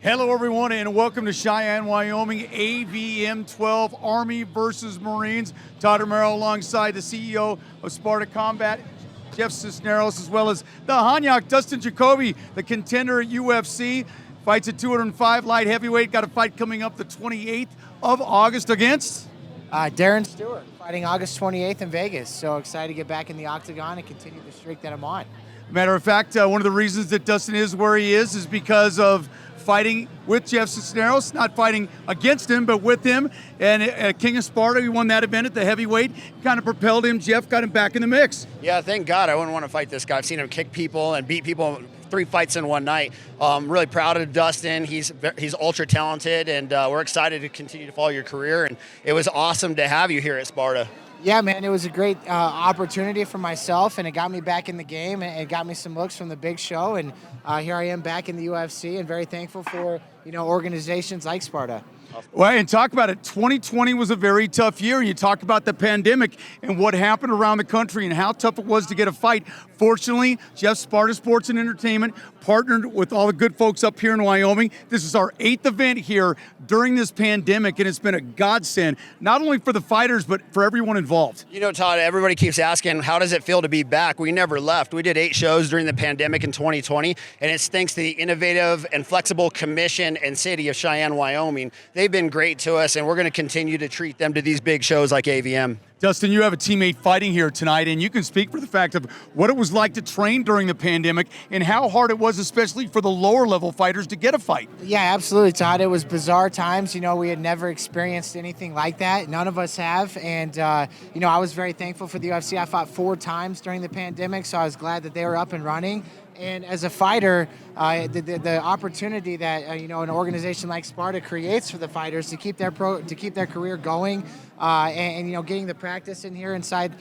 Hello, everyone, and welcome to Cheyenne, Wyoming, AVM 12, Army versus Marines. Todd Romero alongside the CEO of Sparta Combat, Jeff Cisneros, as well as the Hanyak, Dustin Jacoby, the contender at UFC. Fights at 205 light heavyweight. Got a fight coming up the 28th of August against? Darren Stewart, fighting August 28th in Vegas. So excited to get back in the octagon and continue the streak that I'm on. Matter of fact, one of the reasons that Dustin is where he is because of fighting with Jeff Cisneros, not fighting against him, but with him. And at King of Sparta, he won that event at the heavyweight, kind of propelled him. Jeff got him back in the mix. Yeah, thank God. I wouldn't want to fight this guy. I've seen him kick people and beat people 3 fights in one night. Really proud of Dustin. He's ultra talented, and we're excited to continue to follow your career. And it was awesome to have you here at Sparta. Yeah, man, it was a great opportunity for myself, and it got me back in the game, and it got me some looks from the big show, and here I am back in the UFC, and very thankful for organizations like Sparta. Well, and talk about it. 2020 was a very tough year. You talk about the pandemic and what happened around the country and how tough it was to get a fight. Fortunately, Jeff Sparta Sports and Entertainment partnered with all the good folks up here in Wyoming. This is our 8th event here during this pandemic, and it's been a godsend, not only for the fighters, but for everyone involved. You know, Todd, everybody keeps asking, how does it feel to be back? We never left. We did 8 shows during the pandemic in 2020, and it's thanks to the innovative and flexible commission and city of Cheyenne, Wyoming. They've been great to us, and we're going to continue to treat them to these big shows like AVM. Dustin, you have a teammate fighting here tonight, and you can speak for the fact of what it was like to train during the pandemic and how hard it was, especially for the lower level fighters, to get a fight. Yeah, absolutely, Todd. It was bizarre times. We had never experienced anything like that. None of us have. And, I was very thankful for the UFC. I fought 4 times during the pandemic, so I was glad that they were up and running. And as a fighter, the opportunity that an organization like Sparta creates for the fighters to keep their career going, and getting the practice in here inside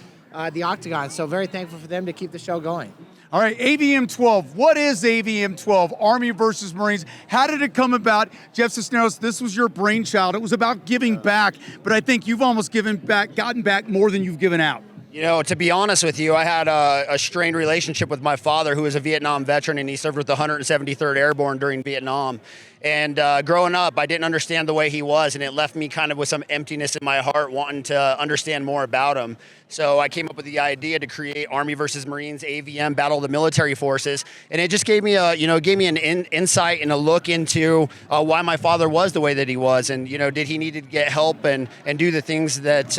the octagon. So very thankful for them to keep the show going. All right, AVM 12. What is AVM 12? Army versus Marines. How did it come about? Jeff Cisneros, this was your brainchild. It was about giving back, but I think you've almost gotten back more than you've given out. To be honest with you, I had a strained relationship with my father, who was a Vietnam veteran, and he served with the 173rd Airborne during Vietnam. And growing up, I didn't understand the way he was, and it left me kind of with some emptiness in my heart, wanting to understand more about him. So I came up with the idea to create Army versus Marines, AVM, Battle of the Military Forces, and it just gave me an insight and a look into why my father was the way that he was, and did he need to get help and do the things that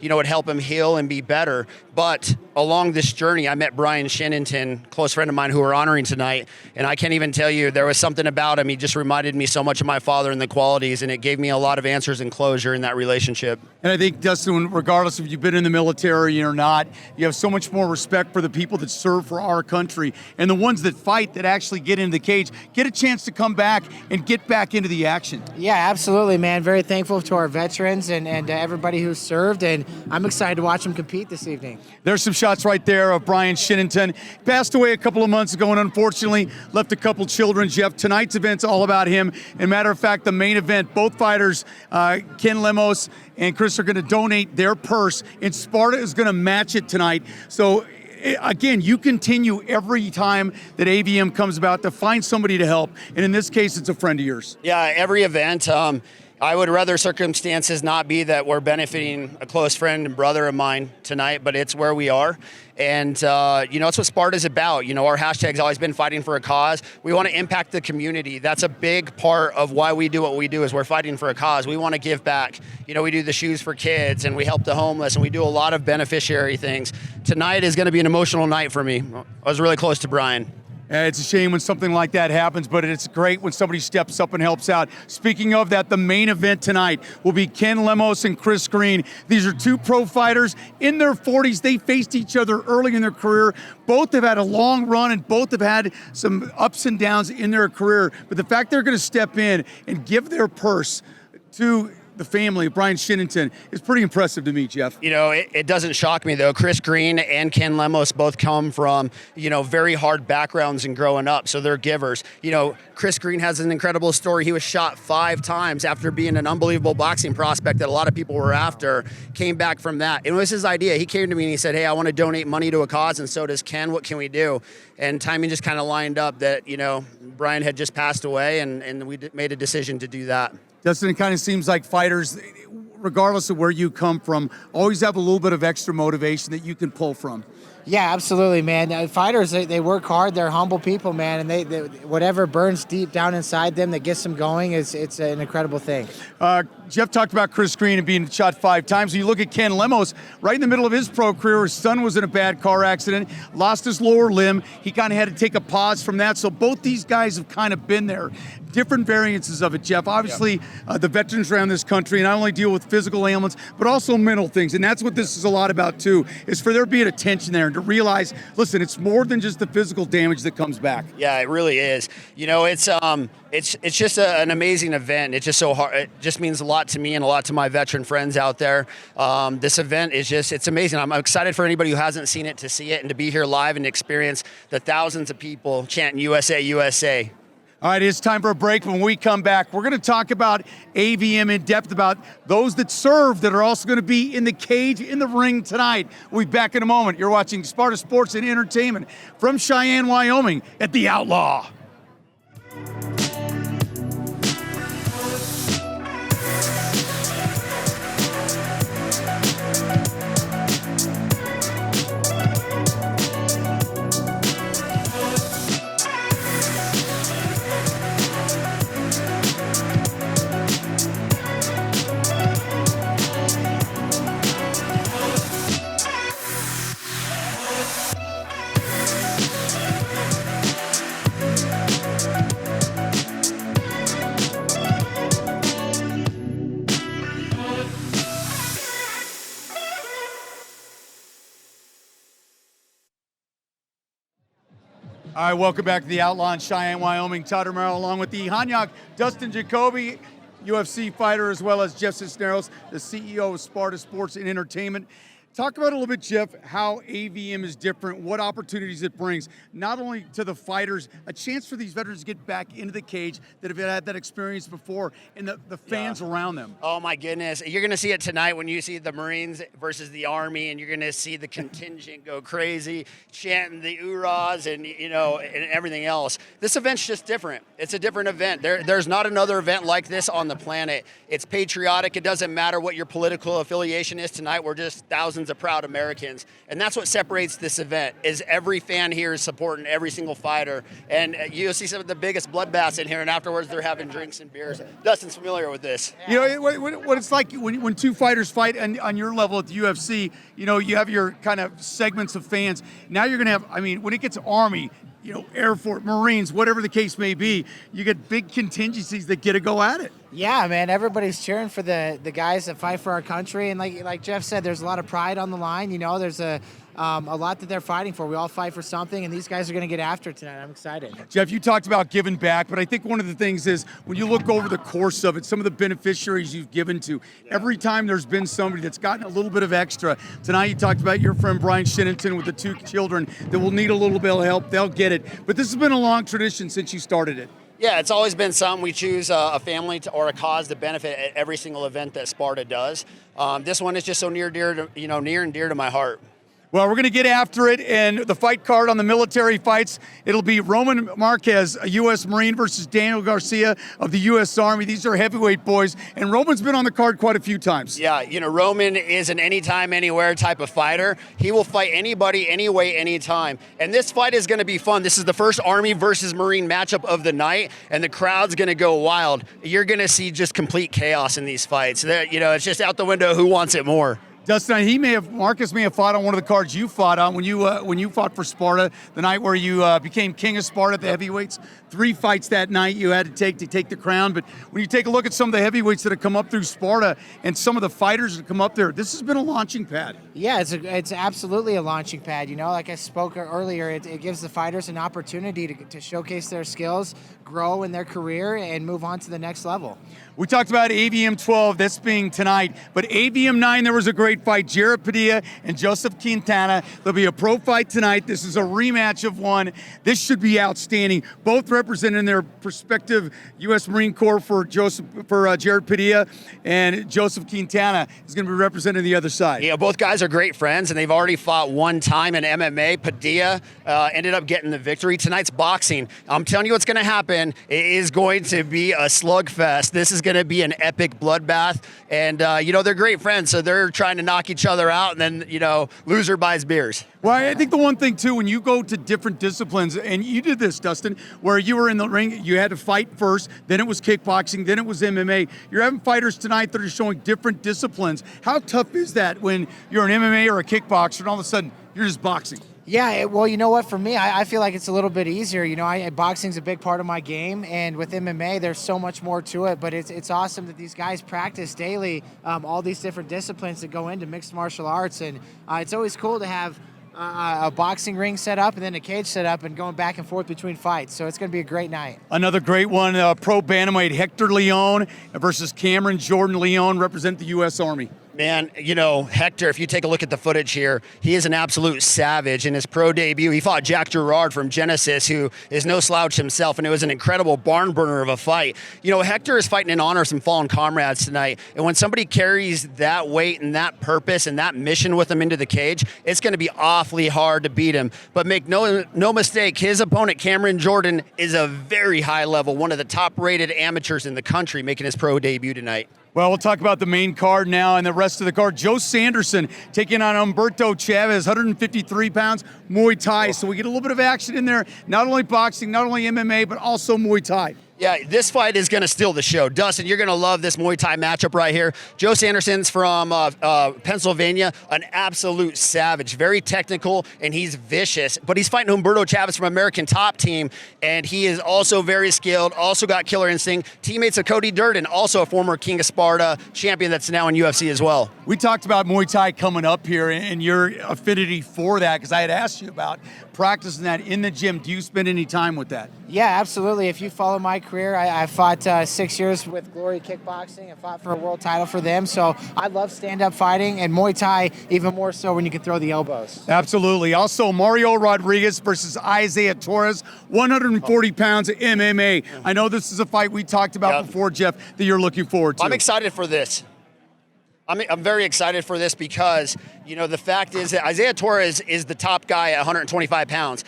would help him heal and be better. But along this journey, I met Brian Shinington, close friend of mine, who we're honoring tonight, and I can't even tell you, there was something about him. He just reminded me so much of my father and the qualities, and it gave me a lot of answers and closure in that relationship. And I think, Dustin, regardless if you've been in the military or not, you have so much more respect for the people that serve for our country, and the ones that fight, that actually get into the cage, get a chance to come back and get back into the action. Yeah, absolutely, man. Very thankful to our veterans and everybody who served, and I'm excited to watch them compete this evening. There's some shots right there of Brian Shinington. Passed away a couple of months ago and unfortunately left a couple children. Jeff, tonight's event's all about him. And matter of fact, the main event, both fighters, Ken Limos and Chris, are going to donate their purse, and Sparta is going to match it tonight. So again, you continue every time that AVM comes about to find somebody to help. And in this case, it's a friend of yours. Yeah, every event. I would rather circumstances not be that we're benefiting a close friend and brother of mine tonight, but it's where we are. And, it's what Sparta's about. Our hashtag's always been fighting for a cause. We want to impact the community. That's a big part of why we do what we do, is we're fighting for a cause. We want to give back. We do the shoes for kids, and we help the homeless, and we do a lot of beneficiary things. Tonight is going to be an emotional night for me. I was really close to Brian. It's a shame when something like that happens, but it's great when somebody steps up and helps out. Speaking of that, the main event tonight will be Ken Limos and Chris Green. These are 2 pro fighters in their 40s. They faced each other early in their career. Both have had a long run, and both have had some ups and downs in their career. But the fact they're going to step in and give their purse to the family of Brian Shinington is pretty impressive to me, Jeff. You know, it doesn't shock me, though. Chris Green and Ken Limos both come from, very hard backgrounds and growing up, so they're givers. Chris Green has an incredible story. He was shot 5 times after being an unbelievable boxing prospect that a lot of people were after, came back from that. It was his idea. He came to me and he said, hey, I want to donate money to a cause, and so does Ken. What can we do? And timing just kind of lined up that, Brian had just passed away, and we made a decision to do that. Dustin, it kind of seems like fighters, regardless of where you come from, always have a little bit of extra motivation that you can pull from. Yeah, absolutely, man. Fighters, they work hard. They're humble people, man, and they whatever burns deep down inside them that gets them going it's an incredible thing. Jeff talked about Chris Green and being shot 5 times. When you look at Ken Limos, right in the middle of his pro career, his son was in a bad car accident, lost his lower limb. He kind of had to take a pause from that. So both these guys have kind of been there. Different variances of it, Jeff. Obviously, the veterans around this country not only deal with physical ailments, but also mental things. And that's what this is a lot about, too, is for there being a tension there and to realize, listen, it's more than just the physical damage that comes back. Yeah, it really is. It's just an amazing event. It's just so hard. It just means a lot to me and a lot to my veteran friends out there. This event is it's amazing. I'm excited for anybody who hasn't seen it to see it and to be here live and experience the thousands of people chanting USA, USA. All right, it's time for a break. When we come back, we're going to talk about AVM in depth, about those that serve that are also going to be in the cage, in the ring tonight. We'll be back in a moment. You're watching Sparta Sports and Entertainment from Cheyenne, Wyoming at the Outlaw. All right, welcome back to the Outlaw in Cheyenne, Wyoming. Todd Romero along with the Hanyak, Dustin Jacoby, UFC fighter, as well as Jeff Cisneros, the CEO of Sparta Sports and Entertainment. Talk about a little bit, Jeff, how AVM is different, what opportunities it brings, not only to the fighters, a chance for these veterans to get back into the cage that have had that experience before, and the fans around them. Oh, my goodness. You're going to see it tonight when you see the Marines versus the Army, and you're going to see the contingent go crazy, chanting the oorahs and, and everything else. This event's just different. It's a different event. There's not another event like this on the planet. It's patriotic. It doesn't matter what your political affiliation is tonight. We're just thousands of proud Americans, and that's what separates this event. Is every fan here is supporting every single fighter, and you'll see some of the biggest bloodbaths in here, and afterwards they're having drinks and beers. Dustin's familiar with this. What it's like when 2 fighters fight on your level at the UFC, you have your kind of segments of fans. Now you're going to have, when it gets Army, Air Force, Marines, whatever the case may be, you get big contingencies that get to go at it. Yeah, man, everybody's cheering for the guys that fight for our country, and like Jeff said, there's a lot of pride on the line. There's a lot that they're fighting for. We all fight for something, and these guys are going to get after it tonight. I'm excited. Jeff, you talked about giving back, but I think one of the things is when you look over the course of it, some of the beneficiaries you've given to, every time there's been somebody that's gotten a little bit of extra. Tonight you talked about your friend Brian Shinington with the 2 children that will need a little bit of help. They'll get it. But this has been a long tradition since you started it. Yeah, it's always been something. We choose a family or a cause to benefit at every single event that Sparta does. This one is just so near and dear to my heart. Well, we're going to get after it, and the fight card on the military fights, it'll be Roman Marquez, a U.S. Marine, versus Daniel Garcia of the U.S. Army. These are heavyweight boys, and Roman's been on the card quite a few times. Yeah, Roman is an anytime, anywhere type of fighter. He will fight anybody, anyway, anytime. And this fight is going to be fun. This is the first Army versus Marine matchup of the night, and the crowd's going to go wild. You're going to see just complete chaos in these fights. It's just out the window who wants it more. Dustin, Marcus may have fought on one of the cards you fought on when you fought for Sparta, the night where you became king of Sparta at the heavyweights. 3 fights that night you had to take the crown. But when you take a look at some of the heavyweights that have come up through Sparta and some of the fighters that come up there, this has been a launching pad. Yeah, it's absolutely a launching pad. You know, like I spoke earlier, it gives the fighters an opportunity to showcase their skills, grow in their career, and move on to the next level. We talked about AVM 12, that's being tonight, but AVM 9, there was a great fight. Jared Padilla and Joseph Quintana. There'll be a pro fight tonight. This is a rematch of one. This should be outstanding. Both representing their respective U.S. Marine Corps for Jared Padilla, and Joseph Quintana is going to be representing the other side. Yeah, both guys are great friends, and they've already fought one time in MMA. Padilla ended up getting the victory. Tonight's boxing. I'm telling you what's going to happen. It is going to be a slugfest. This is going to be an epic bloodbath, and they're great friends, so they're trying to knock each other out, and then loser buys beers. Well, I think the one thing too, when you go to different disciplines, and you did this, Dustin, where you were in the ring, you had to fight first, then it was kickboxing, then it was MMA. You're having fighters tonight that are showing different disciplines. How tough is that when you're an MMA or a kickboxer and all of a sudden you're just boxing? Yeah, well, you know what? For me, I feel like it's a little bit easier. You know, boxing's a big part of my game, and with MMA, there's so much more to it. But it's awesome that these guys practice daily, all these different disciplines that go into mixed martial arts, and it's always cool to have a boxing ring set up and then a cage set up and going back and forth between fights. So it's going to be a great night. Another great one, pro bantamweight Hector Leon versus Cameron Jordan Leon, represent the U.S. Army. Man, Hector, if you take a look at the footage here, he is an absolute savage. In his pro debut, he fought Jack Gerard from Genesis, who is no slouch himself, and it was an incredible barn burner of a fight. Hector is fighting in honor of some fallen comrades tonight, and when somebody carries that weight and that purpose and that mission with him into the cage, it's going to be awfully hard to beat him. But make no mistake, his opponent, Cameron Jordan, is a very high level, one of the top-rated amateurs in the country, making his pro debut tonight. Well, we'll talk about the main card now and the rest of the card. Joe Sanderson taking on Humberto Chavez, 153 pounds, Muay Thai. So we get a little bit of action in there, not only boxing, not only MMA, but also Muay Thai. Yeah, this fight is going to steal the show. Dustin, you're going to love this Muay Thai matchup right here. Joe Sanderson's from Pennsylvania, an absolute savage, very technical, and he's vicious. But he's fighting Humberto Chavez from American Top Team, and he is also very skilled, also got killer instinct. Teammates of Cody Durden, also a former King of Sparta champion that's now in UFC as well. We talked about Muay Thai coming up here and your affinity for that, because I had asked you about practicing that in the gym. Do you spend any time with that? Yeah, absolutely. If you follow my career, I fought 6 years with Glory Kickboxing and fought for a world title for them. So I love stand-up fighting, and Muay Thai even more so when you can throw the elbows. Absolutely. Also, Mario Rodriguez versus Isaiah Torres, 140 pounds of MMA. I know this is a fight we talked about before, Jeff, that you're looking forward to. I'm excited for this. I'm very excited for this because, the fact is that Isaiah Torres is the top guy at 125 pounds.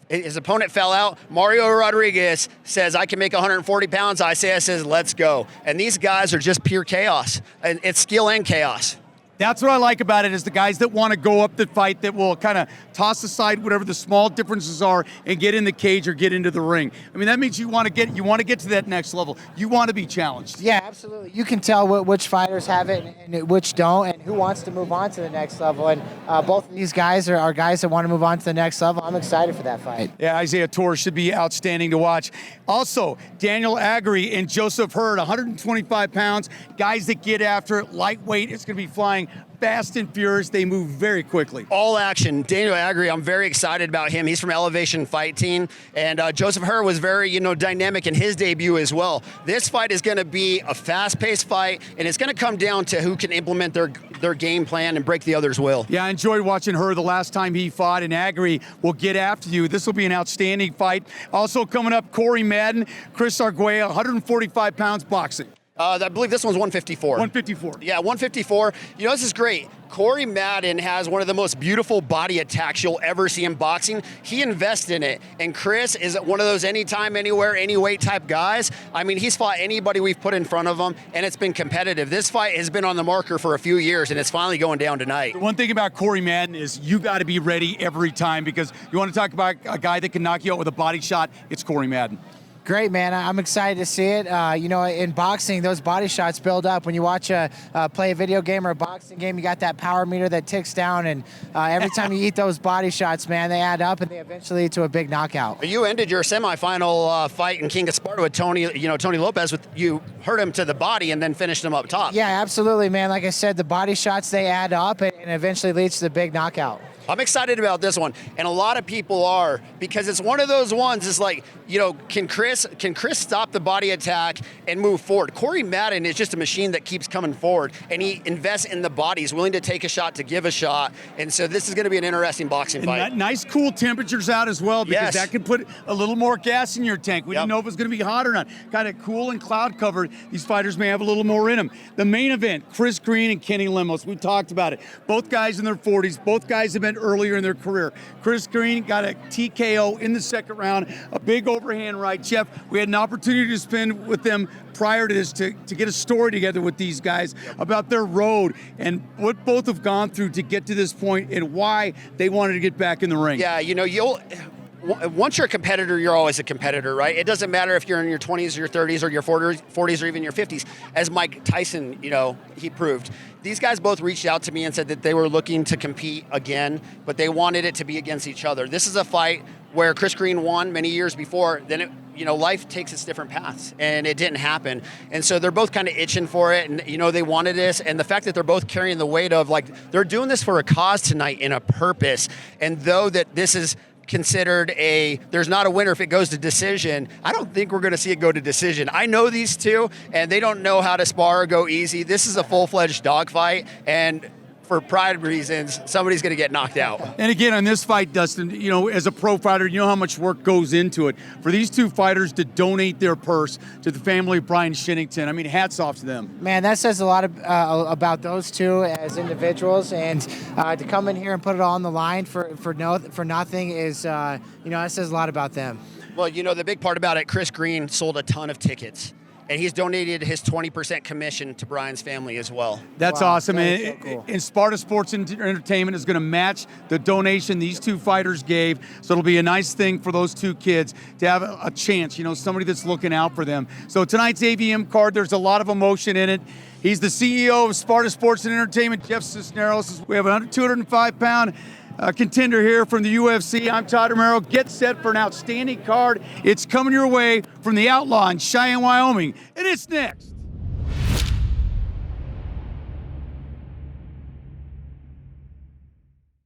His opponent fell out. Mario Rodriguez says, I can make 140 pounds. Isaiah says, let's go. And these guys are just pure chaos. And it's skill and chaos. That's what I like about it, is the guys that want to go up the fight, that will kind of toss aside whatever the small differences are and get in the cage or get into the ring. I mean, that means you want to get to that next level. You want to be challenged. Yeah, absolutely. You can tell which fighters have it and which don't, and who wants to move on to the next level. And both of these guys are guys that want to move on to the next level. I'm excited for that fight. Yeah, Isaiah Torres should be outstanding to watch. Also, Daniel Agri and Joseph Hurd, 125 pounds, guys that get after it, lightweight. It's going to be flying fast and furious. They move very quickly. All action. Daniel Agri, I'm very excited about him. He's from Elevation Fight Team. And Joseph Hurd was very, dynamic in his debut as well. This fight is going to be a fast-paced fight, and it's going to come down to who can implement their game plan and break the other's will. Yeah, I enjoyed watching Hurd the last time he fought, and Agri will get after you. This will be an outstanding fight. Also coming up, Corey Madden, Chris Arguello, 145 pounds boxing. I believe this one's 154. 154. Yeah, 154. This is great. Corey Madden has one of the most beautiful body attacks you'll ever see in boxing. He invests in it. And Chris is one of those anytime, anywhere, any weight type guys. I mean, he's fought anybody we've put in front of him, and it's been competitive. This fight has been on the marker for a few years, and it's finally going down tonight. The one thing about Corey Madden is you got to be ready every time, because you want to talk about a guy that can knock you out with a body shot, it's Corey Madden. Great, man. I'm excited to see it. You know, in boxing, those body shots build up. When you watch play a video game or a boxing game, you got that power meter that ticks down, and every time you eat those body shots, man, they add up and they eventually lead to a big knockout. You ended your semifinal fight in King of Sparta with Tony Lopez. You hurt him to the body and then finished him up top. Yeah, absolutely, man. Like I said, the body shots, they add up and eventually leads to the big knockout. I'm excited about this one, and a lot of people are, because it's one of those ones. It's like, can Chris stop the body attack and move forward? Corey Madden is just a machine that keeps coming forward, and he invests in the body. He's willing to take a shot to give a shot, and so this is going to be an interesting boxing fight. Nice cool temperatures out as well, because that could put a little more gas in your tank. We didn't know if it was going to be hot or not. Kind of cool and cloud covered. These fighters may have a little more in them. The main event, Chris Green and Kenny Limos. We talked about it. Both guys in their 40s. Both guys have been earlier in their career. Chris Green got a TKO in the second round, a big overhand right. Jeff, we had an opportunity to spend with them prior to this to get a story together with these guys about their road and what both have gone through to get to this point and why they wanted to get back in the ring. Yeah, once you're a competitor, you're always a competitor, right? It doesn't matter if you're in your 20s or your 30s or your 40s or even your 50s. As Mike Tyson, he proved. These guys both reached out to me and said that they were looking to compete again, but they wanted it to be against each other. This is a fight where Chris Green won many years before. Then life takes its different paths, and it didn't happen. And so they're both kind of itching for it, and they wanted this. And the fact that they're both carrying the weight of, like, they're doing this for a cause tonight and a purpose. And though that this is considered there's not a winner if it goes to decision, I don't think we're going to see it go to decision. I know these two, and they don't know how to spar or go easy. This is a full-fledged dogfight, and for pride reasons, somebody's going to get knocked out. And again, on this fight, Dustin, as a pro fighter, you know how much work goes into it. For these two fighters to donate their purse to the family of Brian Shinington, I mean, hats off to them. Man, that says a lot about those two as individuals, and to come in here and put it all on the line for nothing is, that says a lot about them. Well, the big part about it, Chris Green sold a ton of tickets. And he's donated his 20% commission to Brian's family as well. That's awesome. That is so cool. And Sparta Sports Entertainment is going to match the donation these two fighters gave. So it'll be a nice thing for those two kids to have a chance, somebody that's looking out for them. So tonight's AVM card, there's a lot of emotion in it. He's the CEO of Sparta Sports and Entertainment, Jeff Cisneros. We have a 205-pound contender here from the UFC. I'm Todd Romero. Get set for an outstanding card. It's coming your way from the Outlaw in Cheyenne, Wyoming, and it's next.